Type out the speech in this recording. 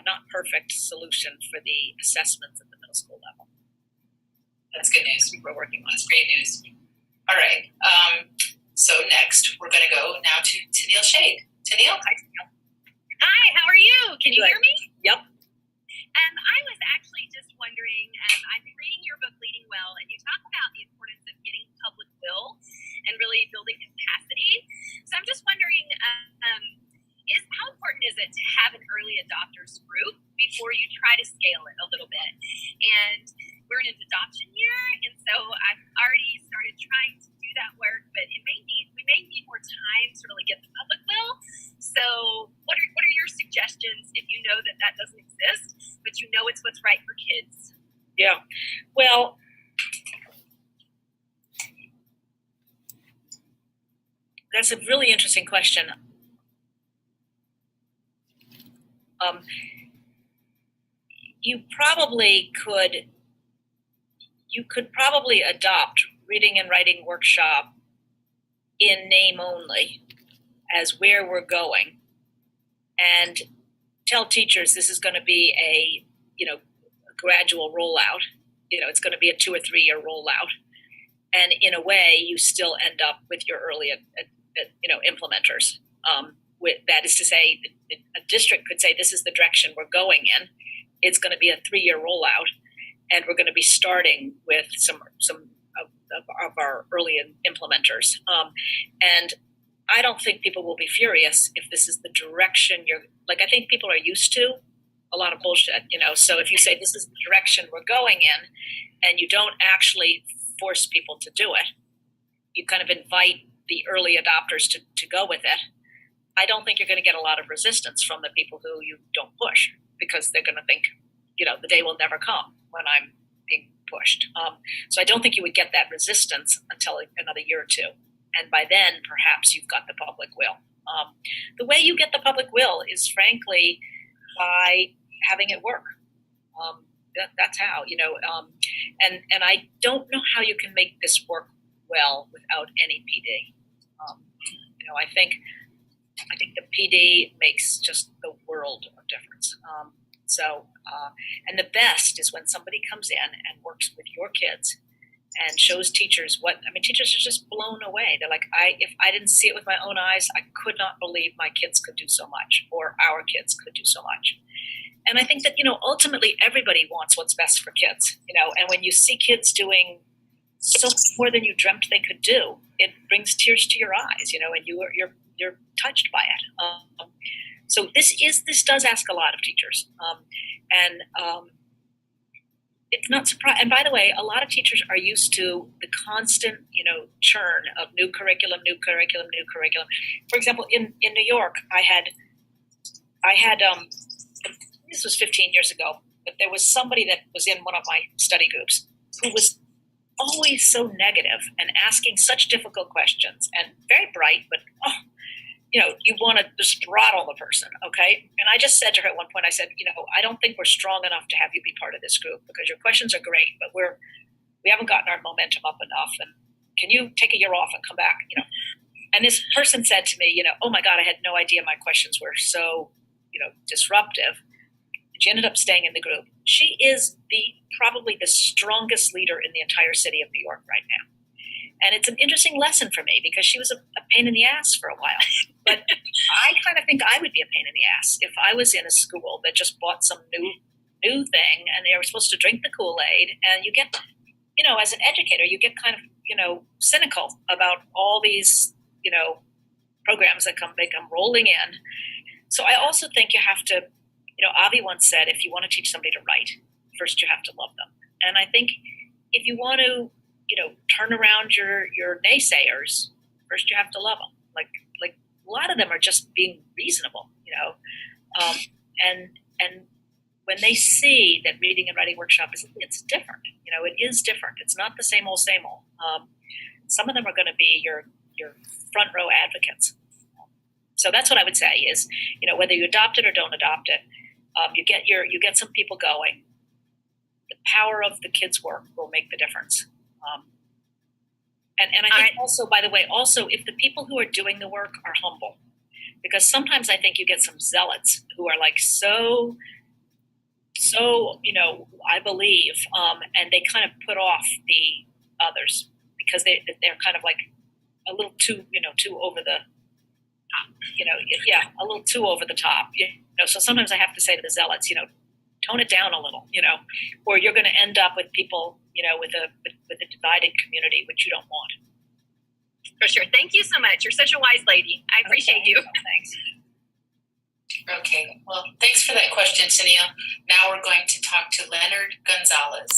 not perfect solution for the assessments at the middle school level. That's good news. We're working on. That's great news. All right. So next, we're going to go now to Tennille Shade. Tennille? Hi, Tennille. Hi, how are you? Can you hear me? Yep. I was actually just wondering, I'm reading your book, Leading Well, and you talk about the importance of getting public will and really building capacity. So I'm just wondering, how important is it to have an early adopters group before you try to scale it a little bit? And we're in an adoption year, and so I've already started trying to do that work, but we may need more time to really get the public will. So what are your suggestions if you know that doesn't exist, but you know it's what's right for kids? Yeah. Well, that's a really interesting question. You could probably adopt reading and writing workshop in name only as where we're going, and tell teachers this is going to be a gradual rollout. It's going to be a 2 or 3 year rollout, and in a way, you still end up with your early implementers. That is to say, a district could say this is the direction we're going in. It's going to be a 3 year rollout, and we're going to be starting with some of our early implementers. And I don't think people will be furious if this is the direction I think people are used to a lot of bullshit, So if you say this is the direction we're going in, and you don't actually force people to do it, you kind of invite the early adopters to go with it. I don't think you're going to get a lot of resistance from the people who you don't push, because they're going to think, the day will never come when I'm being pushed. So I don't think you would get that resistance until another year or two. And by then, perhaps you've got the public will. The way you get the public will is, frankly, by having it work. That's how, and I don't know how you can make this work well without any PD. I think the PD makes just the world of difference. And the best is when somebody comes in and works with your kids and shows teachers teachers are just blown away. They're like, if I didn't see it with my own eyes, I could not believe my kids could do so much, or our kids could do so much. And I think that, ultimately everybody wants what's best for kids, and when you see kids doing so much more than you dreamt they could do, it brings tears to your eyes, and you're touched by it. So this does ask a lot of teachers, it's not surprising. And by the way, a lot of teachers are used to the constant, churn of new curriculum. For example, in New York, I had this was 15 years ago, but there was somebody that was in one of my study groups who was always so negative and asking such difficult questions, and very bright, but you want to just throttle the person, okay? And I just said to her at one point, I said, I don't think we're strong enough to have you be part of this group, because your questions are great, but we haven't gotten our momentum up enough, and can you take a year off and come back, And this person said to me, oh my God, I had no idea my questions were so, disruptive. She ended up staying in the group. She is probably the strongest leader in the entire city of New York right now. And it's an interesting lesson for me, because she was a pain in the ass for a while. But I kind of think I would be a pain in the ass if I was in a school that just bought some new thing, and they were supposed to drink the Kool-Aid, and you get, as an educator, you get kind of, cynical about all these, programs that come rolling in. So I also think you have to, Avi once said, if you want to teach somebody to write, first you have to love them. And I think if you want to, turn around your naysayers, first you have to love them. Like a lot of them are just being reasonable, and when they see that reading and writing workshop it's different, it is different. It's not the same old. Some of them are going to be your front row advocates. So that's what I would say is, whether you adopt it or don't adopt it, you get some people going. The power of the kids' work will make the difference. And I think also, by the way, if the people who are doing the work are humble, because sometimes I think you get some zealots who are like so I believe, and they kind of put off the others because they're kind of like a little too too over the a little too over the top. So sometimes I have to say to the zealots, tone it down a little, or you're going to end up with people, with a divided community, which you don't want. For sure. Thank you so much. You're such a wise lady. I appreciate you. Thanks. Okay, well, thanks for that question, Tennille. Now we're going to talk to Leonard Gonzalez.